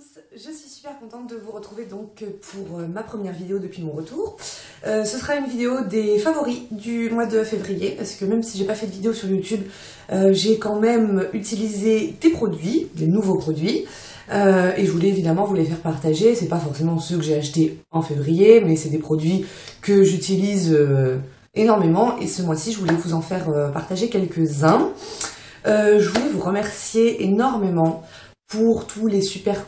tous, je suis super contente de vous retrouver donc pour ma première vidéo depuis mon retour. Ce sera une vidéo des favoris du mois de février, parce que même si j'ai pas fait de vidéo sur YouTube, j'ai quand même utilisé des produits, des nouveaux produits, et je voulais évidemment vous les faire partager. C'est pas forcément ceux que j'ai achetés en février, mais c'est des produits que j'utilise énormément, et ce mois-ci je voulais vous en faire partager quelques-uns. Je voulais vous remercier énormément pour tous les super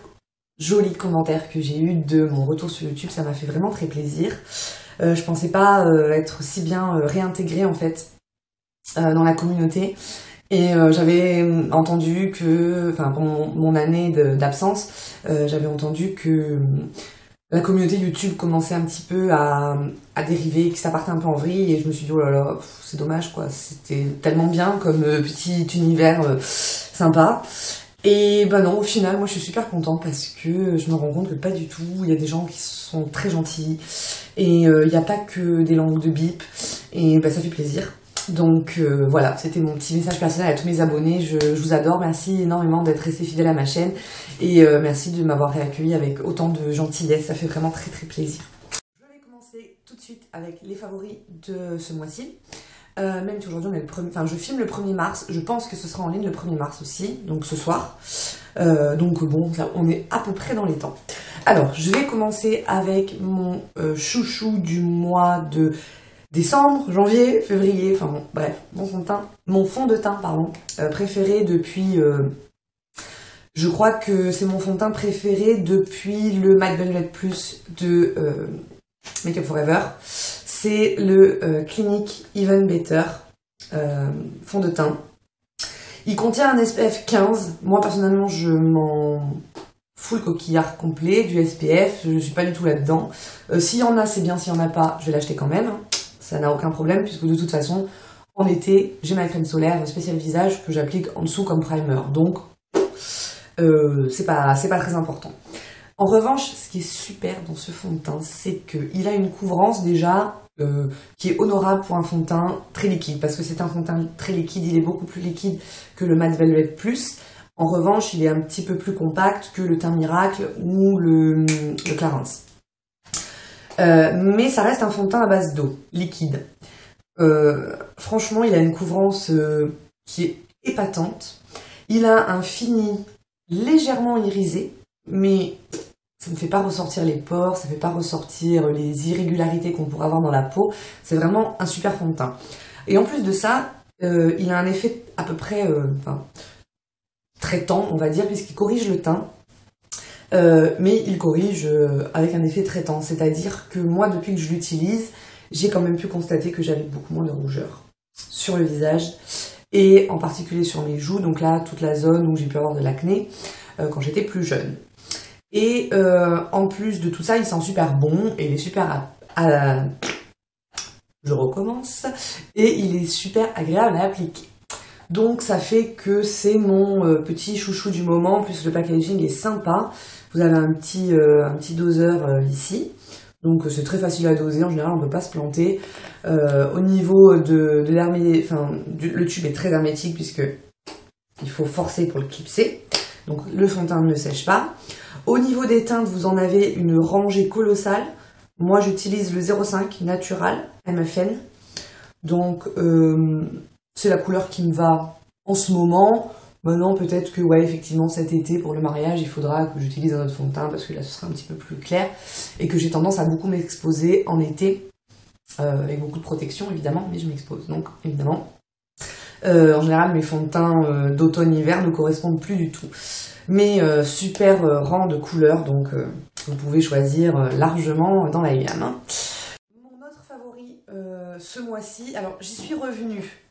jolis commentaires que j'ai eu de mon retour sur YouTube, ça m'a fait vraiment très plaisir. Je pensais pas être si bien réintégrée en fait dans la communauté, et j'avais entendu que, enfin pour mon année d'absence, j'avais entendu que la communauté YouTube commençait un petit peu à dériver, que ça partait un peu en vrille, et je me suis dit oh là là, c'est dommage quoi, c'était tellement bien comme petit univers sympa. Et bah non, au final, moi je suis super contente parce que je me rends compte que pas du tout, il y a des gens qui sont très gentils, et il n'y a pas que des langues de bip, et bah ça fait plaisir. Donc voilà, c'était mon petit message personnel à tous mes abonnés, je vous adore, merci énormément d'être restés fidèles à ma chaîne, et merci de m'avoir réaccueilli avec autant de gentillesse, ça fait vraiment très très plaisir. Je vais commencer tout de suite avec les favoris de ce mois-ci. Même si aujourd'hui on est le 1er, enfin je filme le 1er mars, je pense que ce sera en ligne le 1er mars aussi, donc ce soir. Donc bon, là on est à peu près dans les temps. Alors, je vais commencer avec mon chouchou du mois de décembre, janvier, février, enfin bon, bref, mon fond de teint, pardon, préféré depuis... je crois que c'est mon fond de teint préféré depuis le Matte Velvet Plus de Make Up For Ever. C'est le Clinique Even Better fond de teint. Il contient un SPF 15. Moi personnellement je m'en fous le coquillard complet du SPF. Je suis pas du tout là-dedans. S'il y en a c'est bien, s'il y en a pas je vais l'acheter quand même. Ça n'a aucun problème puisque de toute façon en été j'ai ma crème solaire spéciale visage que j'applique en dessous comme primer. Donc c'est pas très important. En revanche, ce qui est super dans ce fond de teint, c'est qu'il a une couvrance déjà qui est honorable pour un fond de teint très liquide, parce que c'est un fond de teint très liquide, il est beaucoup plus liquide que le Matte Velvet Plus. En revanche, il est un petit peu plus compact que le Teint Miracle ou le Clarins. Mais ça reste un fond de teint à base d'eau, liquide. Franchement, il a une couvrance qui est épatante. Il a un fini légèrement irisé, mais ça ne fait pas ressortir les pores, ça ne fait pas ressortir les irrégularités qu'on pourrait avoir dans la peau. C'est vraiment un super fond de teint. Et en plus de ça, il a un effet à peu près traitant, on va dire, puisqu'il corrige le teint. Mais il corrige avec un effet traitant. C'est-à-dire que moi, depuis que je l'utilise, j'ai quand même pu constater que j'avais beaucoup moins de rougeur sur le visage. Et en particulier sur mes joues, donc là, toute la zone où j'ai pu avoir de l'acné quand j'étais plus jeune. Et en plus de tout ça, il sent super bon et il est super je recommence. Et il est super agréable à appliquer. Donc ça fait que c'est mon petit chouchou du moment. En plus le packaging est sympa. Vous avez un petit doseur ici. Donc c'est très facile à doser. En général, on ne peut pas se planter. Au niveau de l'hermétique, enfin, le tube est très hermétique puisque il faut forcer pour le clipser. Donc le fond de teint ne sèche pas. Au niveau des teintes, vous en avez une rangée colossale. Moi, j'utilise le 05 Natural MFN. Donc, c'est la couleur qui me va en ce moment. Maintenant, peut-être que, ouais, effectivement, cet été, pour le mariage, il faudra que j'utilise un autre fond de teint parce que là, ce sera un petit peu plus clair. Et que j'ai tendance à beaucoup m'exposer en été. Avec beaucoup de protection, évidemment, mais je m'expose. Donc, évidemment. En général, mes fonds de teint d'automne-hiver ne correspondent plus du tout. Mais super rang de couleurs, donc vous pouvez choisir largement dans la gamme. Mon autre favori ce mois-ci, alors j'y suis revenue.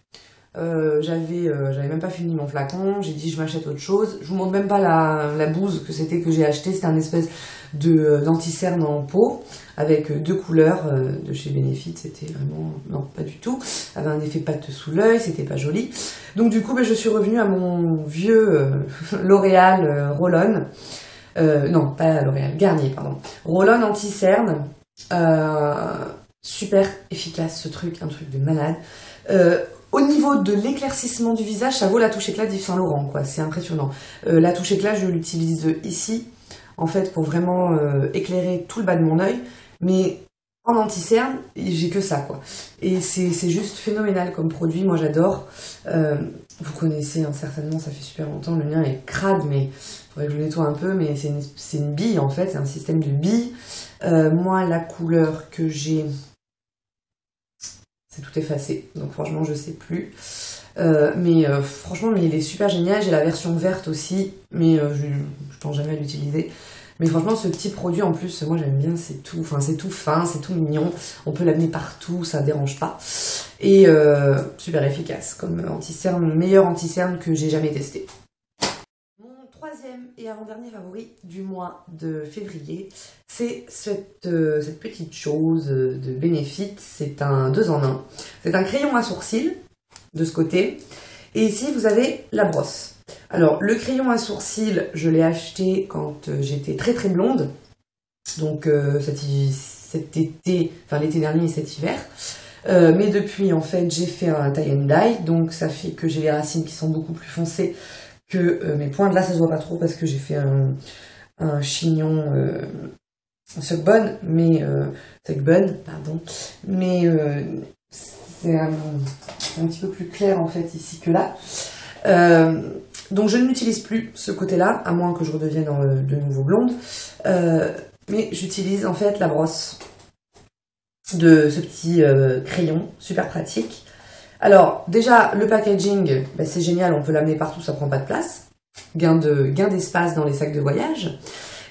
J'avais même pas fini mon flacon, j'ai dit je m'achète autre chose. Je vous montre même pas la bouse que j'ai acheté, c'était un espèce d'anti-cerne en peau avec deux couleurs de chez Benefit, c'était vraiment, non pas du tout, avait un effet pâte sous l'œil, c'était pas joli. Donc du coup je suis revenue à mon vieux L'Oréal Roll-On, non pas L'Oréal, Garnier pardon, Roll-On anti-cerne, super efficace ce truc, un truc de malade. Au niveau de l'éclaircissement du visage, ça vaut la touche éclat d'Yves Saint Laurent, quoi. C'est impressionnant. La touche éclat, je l'utilise ici, en fait pour vraiment éclairer tout le bas de mon œil, mais en anti-cerne, j'ai que ça quoi. Et c'est juste phénoménal comme produit, moi j'adore. Vous connaissez hein, certainement, ça fait super longtemps, le mien est crade, mais il faudrait que je le nettoie un peu, mais c'est une bille en fait, c'est un système de billes. Moi la couleur que j'ai, c'est tout effacé, donc franchement je sais plus. Franchement mais il est super génial, j'ai la version verte aussi, mais je pense jamais à l'utiliser. Mais franchement, ce petit produit, en plus, moi j'aime bien, c'est tout fin, c'est tout mignon. On peut l'amener partout, ça dérange pas. Et super efficace, comme anti-cerne, le meilleur anti-cerne que j'ai jamais testé. Mon troisième et avant-dernier favori du mois de février, c'est cette petite chose de Benefit. C'est un 2 en 1. C'est un crayon à sourcils, de ce côté. Et ici, vous avez la brosse. Alors, le crayon à sourcils, je l'ai acheté quand j'étais très très blonde. Donc, cet été, enfin l'été dernier et cet hiver. Mais depuis, en fait, j'ai fait un tie and dye. Donc, ça fait que j'ai les racines qui sont beaucoup plus foncées que mes pointes. Là, ça se voit pas trop parce que j'ai fait un chignon suck bun, pardon. Mais c'est un petit peu plus clair, en fait, ici que là. Donc je ne l'utilise plus ce côté-là, à moins que je redevienne de nouveau blonde. Mais j'utilise en fait la brosse de ce petit crayon, super pratique. Alors déjà le packaging, bah, c'est génial, on peut l'amener partout, ça prend pas de place. Gain d'espace dans les sacs de voyage.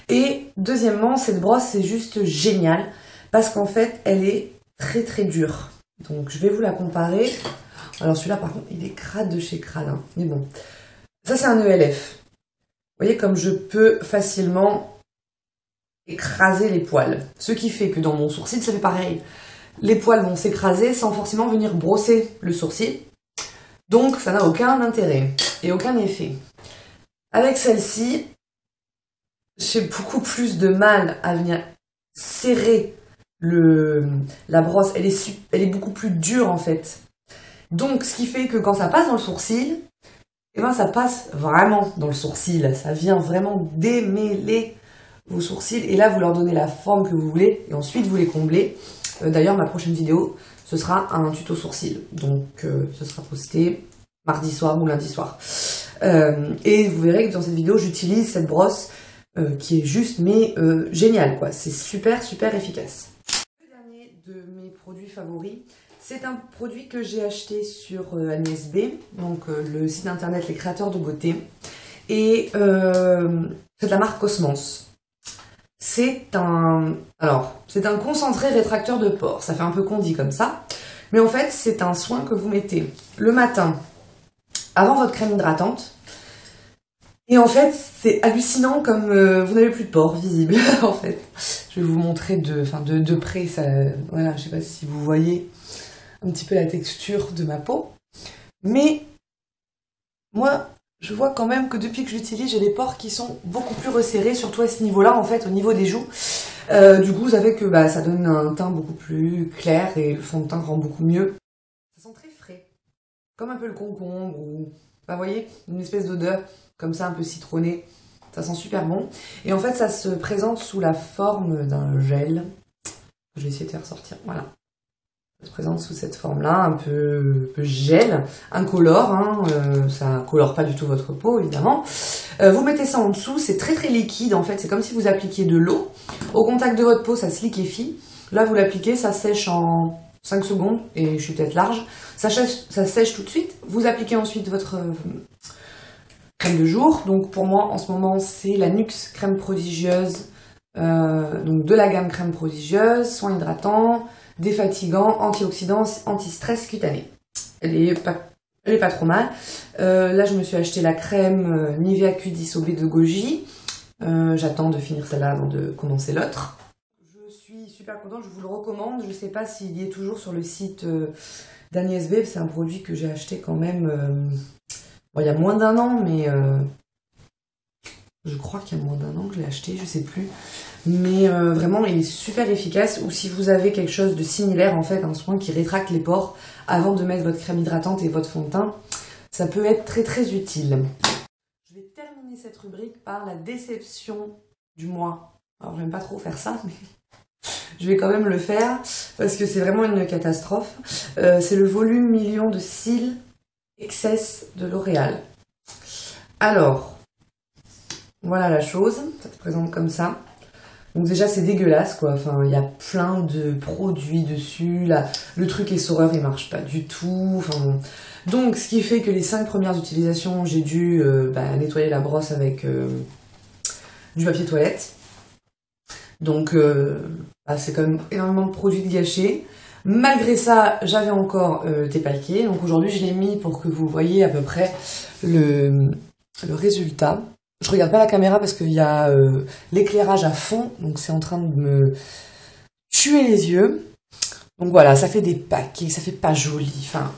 Et deuxièmement, cette brosse c'est juste génial parce qu'en fait elle est très très dure. Donc je vais vous la comparer. Alors celui-là par contre il est crade de chez crade, hein. Mais bon. Ça c'est un ELF. Vous voyez comme je peux facilement écraser les poils. Ce qui fait que dans mon sourcil ça fait pareil. Les poils vont s'écraser sans forcément venir brosser le sourcil. Donc ça n'a aucun intérêt et aucun effet. Avec celle-ci, j'ai beaucoup plus de mal à venir serrer la brosse. Elle est beaucoup plus dure en fait. Donc ce qui fait que quand ça passe dans le sourcil, et ben ça passe vraiment dans le sourcil, ça vient vraiment démêler vos sourcils et là vous leur donnez la forme que vous voulez et ensuite vous les comblez. D'ailleurs ma prochaine vidéo ce sera un tuto sourcil, donc ce sera posté mardi soir ou lundi soir. Et vous verrez que dans cette vidéo j'utilise cette brosse qui est juste mais géniale quoi, c'est super efficace. Le dernier de mes produits favoris, c'est un produit que j'ai acheté sur Agnès B, donc le site internet Les Créateurs de Beauté. Et c'est de la marque Cosmos. C'est un concentré rétracteur de pores. Ça fait un peu condi comme ça. Mais en fait, c'est un soin que vous mettez le matin avant votre crème hydratante. Et en fait, c'est hallucinant comme vous n'avez plus de pores visibles, en fait. Je vais vous montrer de près. Ça, voilà, je sais pas si vous voyez un petit peu la texture de ma peau, mais moi je vois quand même que depuis que je l'utilise j'ai les pores qui sont beaucoup plus resserrés, surtout à ce niveau là en fait, au niveau des joues. Du coup ça fait que ça donne un teint beaucoup plus clair et le fond de teint rend beaucoup mieux. Ça sent très frais, comme un peu le concombre ou vous voyez, une espèce d'odeur comme ça un peu citronnée, ça sent super bon. Et en fait ça se présente sous la forme d'un gel, je vais essayer de faire sortir, voilà. Ça se présente sous cette forme-là, un peu gel, incolore, hein, ça colore pas du tout votre peau évidemment. Vous mettez ça en dessous, c'est très liquide en fait, c'est comme si vous appliquiez de l'eau. Au contact de votre peau, ça se liquéfie. Là, vous l'appliquez, ça sèche en 5 secondes, et je suis peut-être large. Ça sèche tout de suite. Vous appliquez ensuite votre crème de jour. Donc pour moi, en ce moment, c'est la NYX crème prodigieuse, donc de la gamme crème prodigieuse, soin hydratant, défatigant, antioxydant, anti-stress cutané. Elle est pas trop mal. Là, je me suis acheté la crème Nivea Q10 OB de Goji. J'attends de finir celle-là avant de commencer l'autre. Je suis super contente, je vous le recommande. Je ne sais pas s'il y est toujours sur le site d'Agnès B. C'est un produit que j'ai acheté quand même bon, il y a moins d'1 an, mais je crois qu'il y a moins d'1 an que je l'ai acheté, je sais plus. Mais vraiment, il est super efficace. Ou si vous avez quelque chose de similaire, en fait, un soin qui rétracte les pores avant de mettre votre crème hydratante et votre fond de teint, ça peut être très utile. Je vais terminer cette rubrique par la déception du mois. Alors j'aime pas trop faire ça, mais je vais quand même le faire parce que c'est vraiment une catastrophe. C'est le volume million de cils Excess de L'Oréal. Alors, voilà la chose, ça se présente comme ça. Donc déjà c'est dégueulasse quoi, enfin il y a plein de produits dessus, là, le truc essoreur il marche pas du tout, enfin bon. Donc ce qui fait que les 5 premières utilisations j'ai dû nettoyer la brosse avec du papier toilette. Donc c'est quand même énormément de produits de gâchés. Malgré ça j'avais encore des paquets, donc aujourd'hui je l'ai mis pour que vous voyez à peu près le résultat. Je regarde pas la caméra parce qu'il y a l'éclairage à fond, donc c'est en train de me tuer les yeux. Donc voilà, ça fait des paquets, ça fait pas joli. Enfin,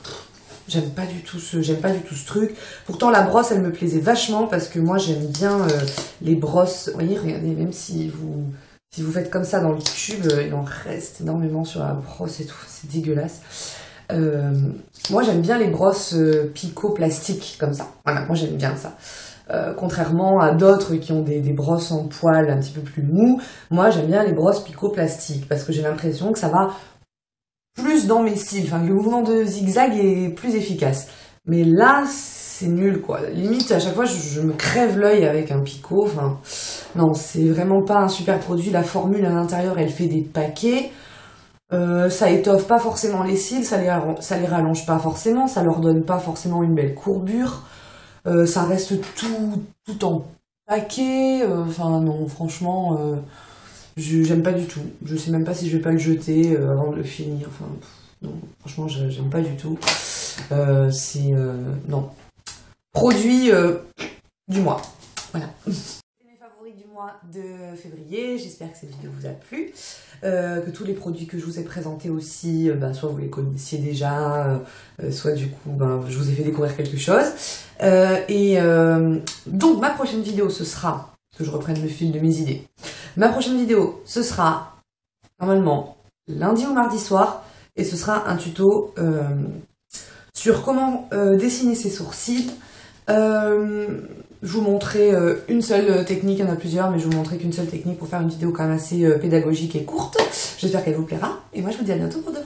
j'aime pas du tout ce truc. Pourtant la brosse, elle me plaisait vachement parce que moi j'aime bien les brosses. Vous voyez, regardez, même si vous faites comme ça dans le tube, il en reste énormément sur la brosse et tout. C'est dégueulasse. Moi j'aime bien les brosses picot plastique comme ça. Voilà, moi j'aime bien ça. Contrairement à d'autres qui ont des brosses en poil un petit peu plus mou, moi j'aime bien les brosses picot plastique parce que j'ai l'impression que ça va plus dans mes cils, enfin le mouvement de zigzag est plus efficace. Mais là c'est nul quoi, limite à chaque fois je me crève l'œil avec un picot, enfin non c'est vraiment pas un super produit, la formule à l'intérieur elle fait des paquets. Ça étoffe pas forcément les cils, ça les rallonge pas forcément, ça leur donne pas forcément une belle courbure. Ça reste tout en paquet, enfin non, franchement, j'aime pas du tout. Je sais même pas si je vais pas le jeter avant de le finir, enfin, non, franchement, j'aime pas du tout. Non. Produit du mois, voilà. C'est mes favoris du mois de février, j'espère que cette vidéo vous a plu. Que tous les produits que je vous ai présentés aussi, soit vous les connaissiez déjà, soit du coup je vous ai fait découvrir quelque chose. Donc ma prochaine vidéo ce sera, que je reprenne le fil de mes idées, ma prochaine vidéo ce sera normalement lundi ou mardi soir et ce sera un tuto sur comment dessiner ses sourcils. Je vous montrerai une seule technique, il y en a plusieurs, mais je vous montrerai qu'une seule technique pour faire une vidéo quand même assez pédagogique et courte. J'espère qu'elle vous plaira. Et moi je vous dis à bientôt pour de